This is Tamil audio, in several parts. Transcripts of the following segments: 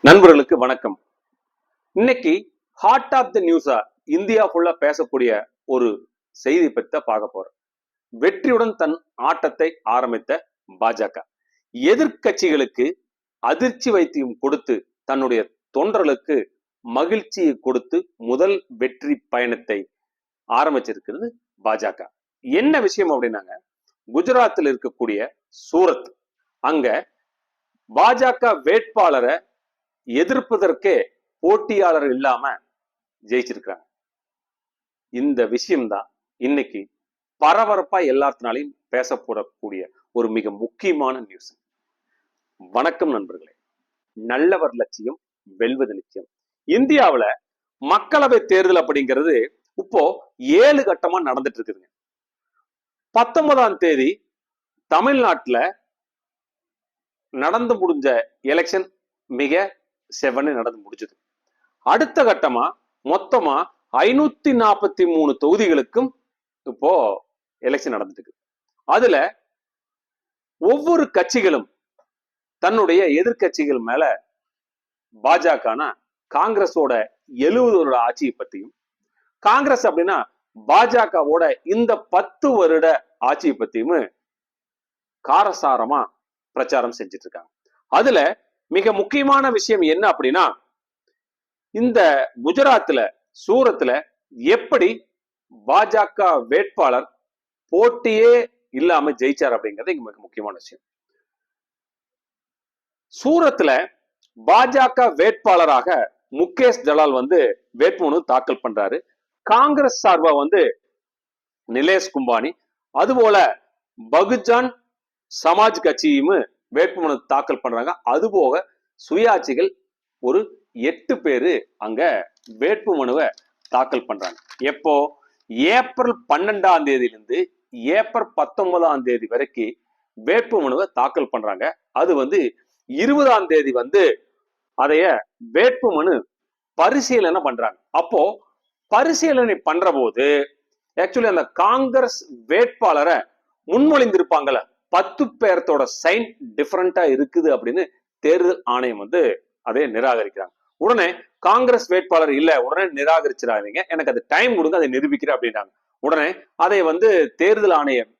நண்பர்களுக்கு வணக்கம். இன்னைக்கு ஹார்ட் ஆஃப் த நியூஸா இந்தியா ஃபுல்லா பேசக்கூடிய ஒரு செய்தி பத்தி பார்க்க போறோம். வெற்றியுடன் தன் ஆட்டத்தை ஆரம்பித்த பாஜக எதிர்கட்சிகளுக்கு அதிர்ச்சி வைத்தியம் கொடுத்து தன்னுடைய தொண்டர்களுக்கு மகிழ்ச்சியை கொடுத்து முதல் வெற்றி பயணத்தை ஆரம்பிச்சிருக்கிறது பாஜக. என்ன விஷயம் அப்படின்னாங்க, குஜராத்தில் இருக்கக்கூடிய சூரத், அங்க பாஜக வேட்பாளரை எதிர்ப்பதற்கே போட்டியாளர் இல்லாம ஜெயிச்சிருக்கிறாங்க. இந்த விஷயம்தான் இன்னைக்கு பரபரப்பா எல்லாத்தினாலையும் பேசப்படக்கூடிய ஒரு மிக முக்கியமான நியூஸ். வணக்கம் நண்பர்களே. நல்லவர் லட்சியம் வெல்வது நிச்சயம். இந்தியாவில மக்களவை தேர்தல் அப்படிங்கிறது இப்போ 7 கட்டமா நடந்துட்டு இருக்குதுங்க. 19ஆம் தேதி தமிழ்நாட்டுல நடந்து முடிஞ்ச எலெக்ஷன் மிக செவனே நடந்து முடிஞ்சது. அடுத்த கட்டமா மொத்தமா 543 தொகுதிகளுக்கும் இப்போ எலெக்ஷன் நடந்துட்டு இருக்கு. அதுல ஒவ்வொரு கட்சிகளும் தன்னுடைய எதிர்கட்சிகள் மேல பாஜகனா காங்கிரஸோட 70 வருட ஆட்சியை பத்தியும், காங்கிரஸ் அப்படின்னா பாஜகவோட இந்த 10 வருட ஆட்சியை பத்தியும் காரசாரமா பிரச்சாரம் செஞ்சிட்டு இருக்காங்க. அதுல மிக முக்கியமான விஷயம் என்ன அப்படின்னா, இந்த குஜராத்ல சூரத்ல எப்படி பாஜக வேட்பாளர் போட்டியே இல்லாம ஜெயிச்சார் அப்படிங்கிறது மிக முக்கியமான விஷயம். சூரத்ல பாஜக வேட்பாளராக முகேஷ் ஜலால் வேட்புமனு தாக்கல் பண்றாரு. காங்கிரஸ் சார்பா நிலேஷ் கும்பானி, அதுபோல பகுஜன் சமாஜ் கட்சியும் வேட்புமனு தாக்கல் பண்றாங்க. அதுபோக சுயாட்சிகள் ஒரு 8 பேரு அங்க வேட்புமனுவை தாக்கல் பண்றாங்க. எப்போ? ஏப்ரல் 12ஆம் தேதியிலிருந்து ஏப்ரல் 19ஆம் தேதி வரைக்கும் வேட்புமனுவை தாக்கல் பண்றாங்க. அது 20ஆம் தேதி அதைய வேட்புமனு பரிசீலனை பண்றாங்க. அப்போ பரிசீலனை பண்ற போது ஆக்சுவலி அந்த காங்கிரஸ் வேட்பாளரை முன்மொழிந்திருப்பாங்கல்ல, 10 பேர்த்தோட சைன் டிஃபரெண்டா இருக்குது அப்படின்னு தேர்தல் ஆணையம் அதை நிராகரிக்கிறாங்க. உடனே காங்கிரஸ் வேட்பாளர் இல்ல, உடனே நிராகரிச்சிடாதீங்க, எனக்கு அது டைம் கொடுங்க, அதை நிரூபிக்கிறேன் அப்படின்றாங்க. உடனே அதை தேர்தல் ஆணையம்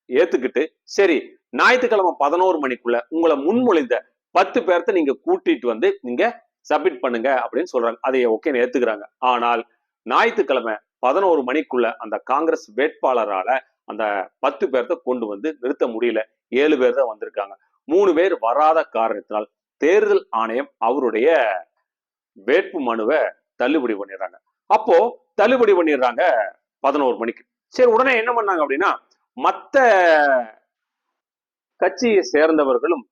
ஏத்துக்கிட்டு, சரி ஞாயிற்றுக்கிழமை 11 மணிக்குள்ள உங்களை முன்மொழிந்த 10 பேர்த்த நீங்க கூட்டிட்டு நீங்க சப்மிட் பண்ணுங்க அப்படின்னு சொல்றாங்க. அதை ஓகே ஏத்துக்கிறாங்க. ஆனால் ஞாயிற்றுக்கிழமை 11 மணிக்குள்ள அந்த காங்கிரஸ் வேட்பாளரால அந்த 10 பேர்த்த கொண்டு நிறுத்த முடியல. 7 பேர் தான் வந்திருக்காங்க. 3 பேர் வராத காரணத்தினால் தேர்தல் ஆணையம் அவருடைய வேட்பு மனுவை தள்ளுபடி பண்ணிடுறாங்க. அப்போ தள்ளுபடி பண்ணிடுறாங்க 11 மணிக்கு. சரி, உடனே என்ன பண்ணாங்க அப்படின்னா, மத்த கட்சியை சேர்ந்தவர்களும்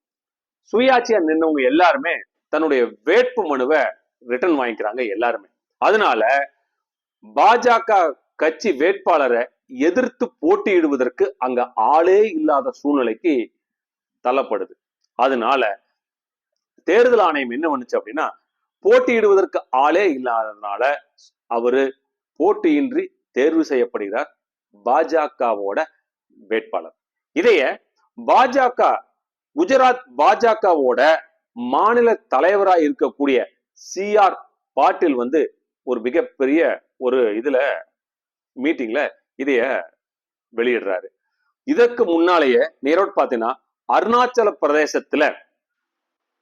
சுயாட்சியா நின்றவங்க எல்லாருமே தன்னுடைய வேட்பு மனுவை ரிட்டர்ன் வாங்கிக்கிறாங்க எல்லாருமே. அதனால பாஜக கட்சி வேட்பாளரை எதிர்த்து போட்டியிடுவதற்கு அங்க ஆளே இல்லாத சூழ்நிலைக்கு தள்ளப்படுது. அதனால தேர்தல் ஆணையம் என்ன பண்ணுச்சு அப்படின்னா, போட்டியிடுவதற்கு ஆளே இல்லாததுனால அவரு போட்டியின்றி தேர்வு செய்யப்படுகிறார் பாஜகவோட வேட்பாளர். இதைய பாஜக குஜராத் பாஜகவோட மாநில தலைவராக இருக்கக்கூடிய CR பாட்டீல் ஒரு மிகப்பெரிய ஒரு இதுல மீட்டிங்ல இதைய வெளியிடுறாரு. இதற்கு முன்னாலேயே நேரோட் பாத்தீங்கன்னா அருணாச்சல பிரதேசத்துல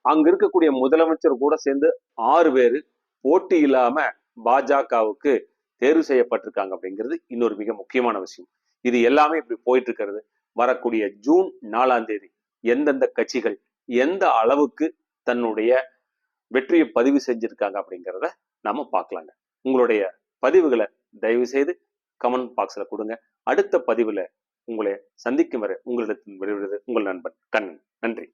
அங்க இருக்கக்கூடிய முதலமைச்சர் கூட சேர்ந்து 6 பேரு போட்டி இல்லாம பாஜகவுக்கு தேர்வு செய்யப்பட்டிருக்காங்க அப்படிங்கிறது இன்னொரு மிக முக்கியமான விஷயம். இது எல்லாமே இப்படி போயிட்டு இருக்கிறது. வரக்கூடிய ஜூன் 4ஆம் தேதி எந்தெந்த கட்சிகள் எந்த அளவுக்கு தன்னுடைய வெற்றியை பதிவு செஞ்சிருக்காங்க அப்படிங்கிறத நாம பார்க்கலாங்க. உங்களுடைய பதிவுகளை தயவு செய்து கமெண்ட் பாக்ஸ்ல கொடுங்க. அடுத்த பதிவுல உங்களை சந்திக்கும் வரை உங்களிடத்தில் விடைபெறுவது உங்கள் நண்பன் கண்ணன். நன்றி.